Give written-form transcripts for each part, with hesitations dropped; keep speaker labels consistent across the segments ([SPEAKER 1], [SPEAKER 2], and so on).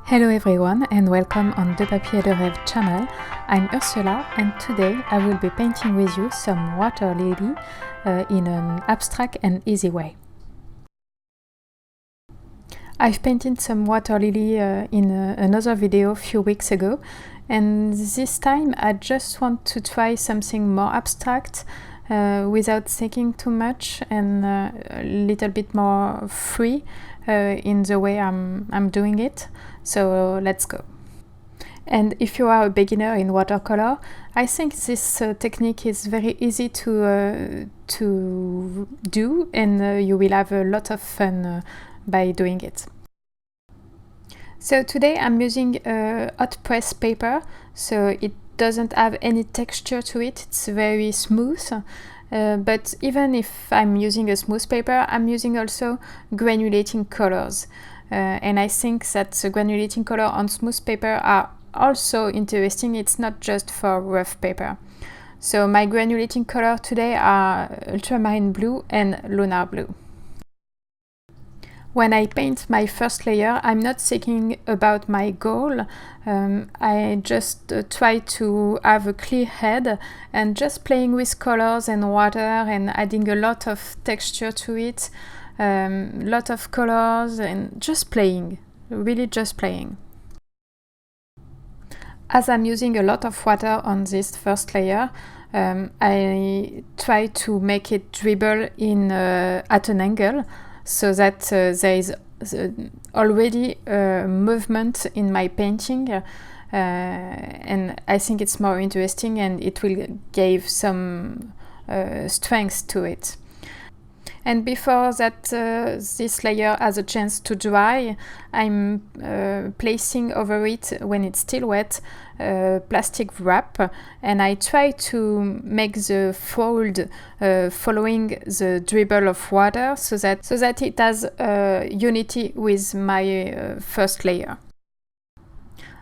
[SPEAKER 1] Hello everyone and welcome on De Papier de Rêve channel. I'm Ursula and today I will be painting with you some water lily in an abstract and easy way. I've painted some water lily in another video a few weeks ago, and this time I just want to try something more abstract without thinking too much and a little bit more free in the way I'm doing it. So let's go. And if you are a beginner in watercolor, I think this technique is very easy to do, and you will have a lot of fun by doing it. So today I'm using a hot press paper, so it doesn't have any texture to it, it's very smooth. But even if I'm using a smooth paper, I'm using also granulating colors. And I think that the granulating color on smooth paper are also interesting. It's not just for rough paper. So my granulating color today are ultramarine blue and lunar blue. When I paint my first layer, I'm not thinking about my goal. I just try to have a clear head and just playing with colors and water and adding a lot of texture to it. Lot of colors and just playing, really just playing. As I'm using a lot of water on this first layer, I try to make it dribble in at an angle so that there is already movement in my painting, and I think it's more interesting and it will give some strength to it. And before that this layer has a chance to dry, I'm placing over it, when it's still wet, plastic wrap, and I try to make the fold following the dribble of water so that it has unity with my first layer.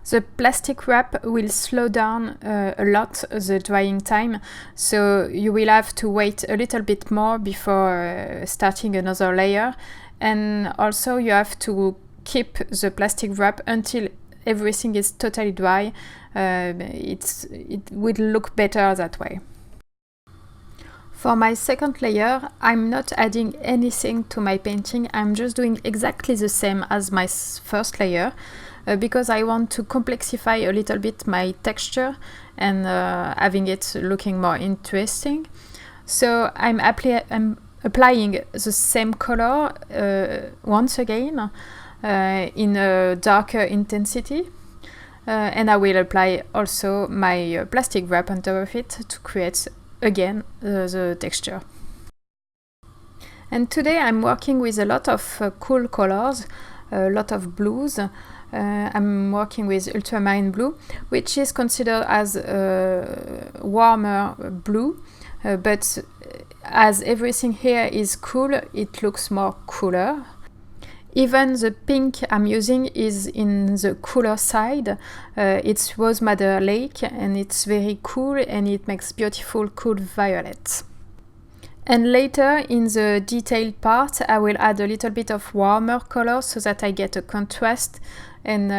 [SPEAKER 1] The plastic wrap will slow down a lot the drying time, so you will have to wait a little bit more before starting another layer, and also you have to keep the plastic wrap until everything is totally dry. It will look better that way. For my second layer, I'm not adding anything to my painting, I'm just doing exactly the same as my first layer. Because I want to complexify a little bit my texture and having it looking more interesting. So I'm applying the same color once again in a darker intensity, and I will apply also my plastic wrap on top of it to create again the texture. And today I'm working with a lot of cool colors, a lot of blues. I'm working with ultramarine blue, which is considered as a warmer blue, but as everything here is cool, it looks more cooler. Even the pink I'm using is in the cooler side. It's Rosemary Lake and it's very cool and it makes beautiful cool violets. And later in the detailed part I will add a little bit of warmer color so that I get a contrast and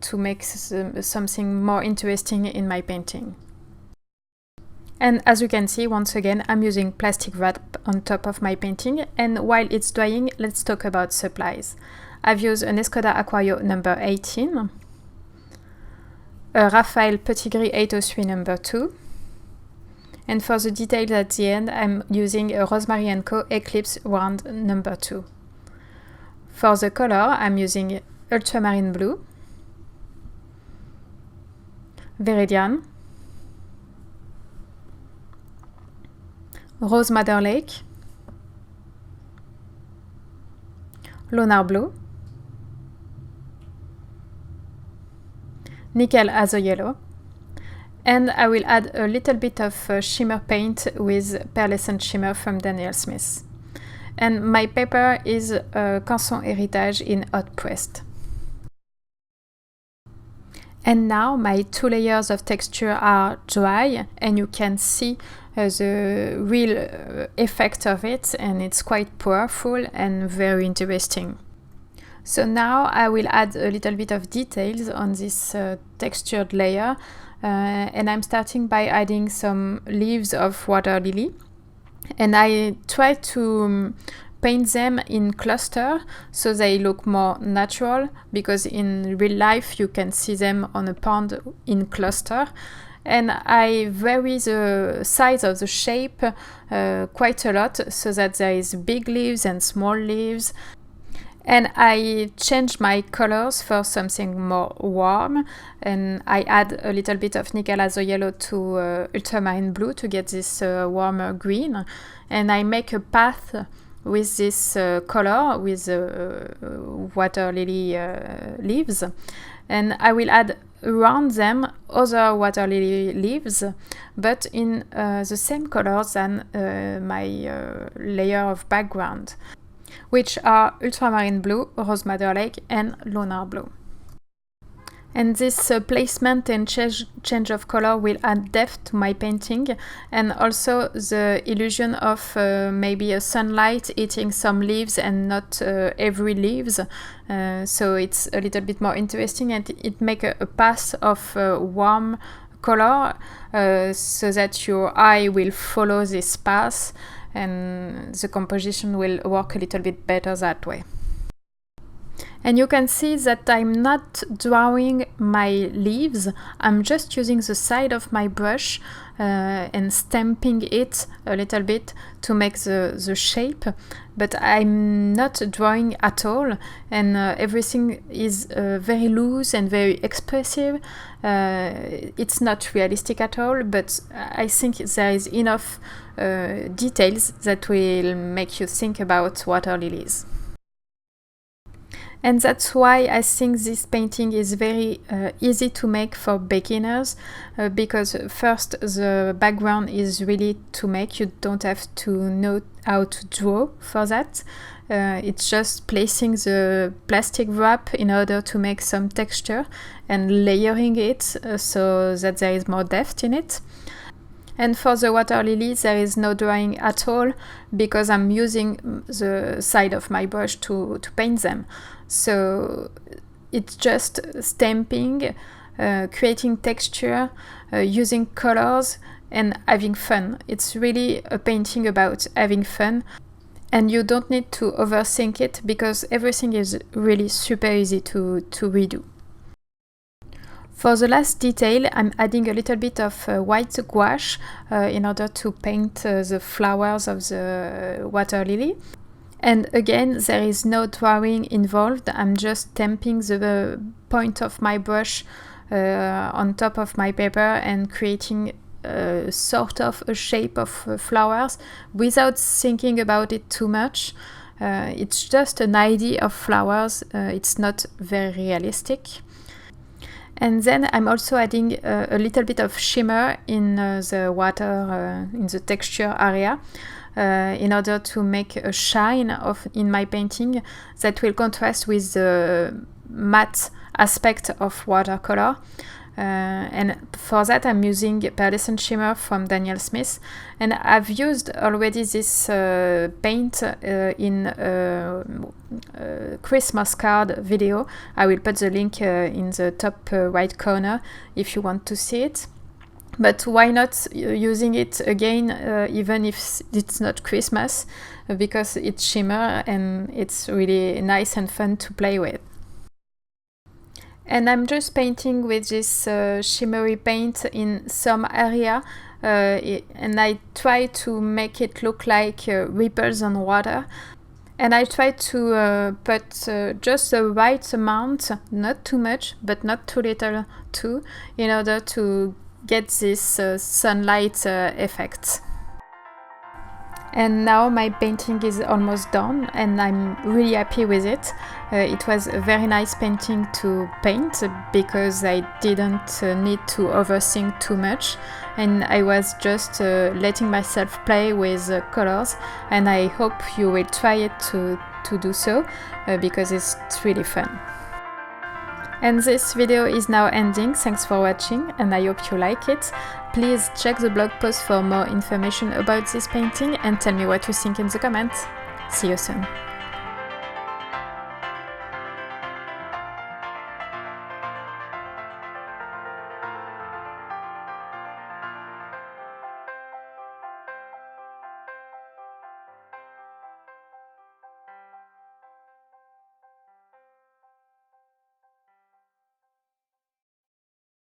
[SPEAKER 1] to make something more interesting in my painting. And as you can see, once again I'm using plastic wrap on top of my painting, and while it's drying, let's talk about supplies. I've used an Escoda Aquario number 18, a Raphaël Petit Gris 803 number 2, and for the details at the end I'm using a Rosemary Co Eclipse wand number 2. For the color I'm using ultramarine blue, Viridian, Rosemary Lake, Lunar blue, nickel as a yellow, and I will add a little bit of shimmer paint with perleascent shimmer from Daniel Smith. And my paper is Canson héritage in hot pressed. And now my two layers of texture are dry and you can see the real effect of it, and it's quite powerful and very interesting. So now I will add a little bit of details on this textured layer, and I'm starting by adding some leaves of water lily, and I try to paint them in cluster so they look more natural, because in real life you can see them on a pond in cluster. And I vary the size of the shape quite a lot, so that there is big leaves and small leaves. And I change my colors for something more warm, and I add a little bit of nickel azo yellow to ultramarine blue to get this warmer green. And I make a path with this color, with water lily leaves. And I will add around them other water lily leaves, but in the same colors than my layer of background, which are ultramarine blue, rose madder lake, and lunar blue. And this placement and change of color will add depth to my painting, and also the illusion of maybe a sunlight hitting some leaves and not every leaves. So it's a little bit more interesting, and it makes a path of warm color so that your eye will follow this path, and the composition will work a little bit better that way. And you can see that I'm not drawing my leaves, I'm just using the side of my brush and stamping it a little bit to make the shape, but I'm not drawing at all, and everything is very loose and very expressive. It's not realistic at all, but I think there is enough details that will make you think about water lilies. And that's why I think this painting is very easy to make for beginners, because first the background is really to make. You don't have to know how to draw for that. It's just placing the plastic wrap in order to make some texture and layering it so that there is more depth in it. And for the water lilies, there is no drawing at all, because I'm using the side of my brush to paint them. So it's just stamping, creating texture, using colors, and having fun. It's really a painting about having fun, and you don't need to overthink it, because everything is really super easy to redo. For the last detail, I'm adding a little bit of white gouache in order to paint the flowers of the water lily. And again, there is no drawing involved. I'm just stamping the point of my brush on top of my paper and creating sort of a shape of flowers without thinking about it too much. It's just an idea of flowers. It's not very realistic. And then I'm also adding a little bit of shimmer in the water, in the texture area, in order to make a shine in my painting that will contrast with the matte aspect of watercolor. And for that I'm using perleascent shimmer from Daniel Smith, and I've used already this paint in a Christmas card video. I will put the link in the top right corner if you want to see it. But why not using it again, even if it's not Christmas, because it's shimmer and it's really nice and fun to play with. And I'm just painting with this shimmery paint in some area, and I try to make it look like ripples on water. And I try to put just the right amount, not too much, but not too little too, in order to get this sunlight effect. And now my painting is almost done, and I'm really happy with it. It was a very nice painting to paint, because I didn't need to overthink too much, and I was just letting myself play with colors, and I hope you will try it to do so, because it's really fun. And this video is now ending. Thanks for watching, and I hope you like it. Please check the blog post for more information about this painting and tell me what you think in the comments. See you soon.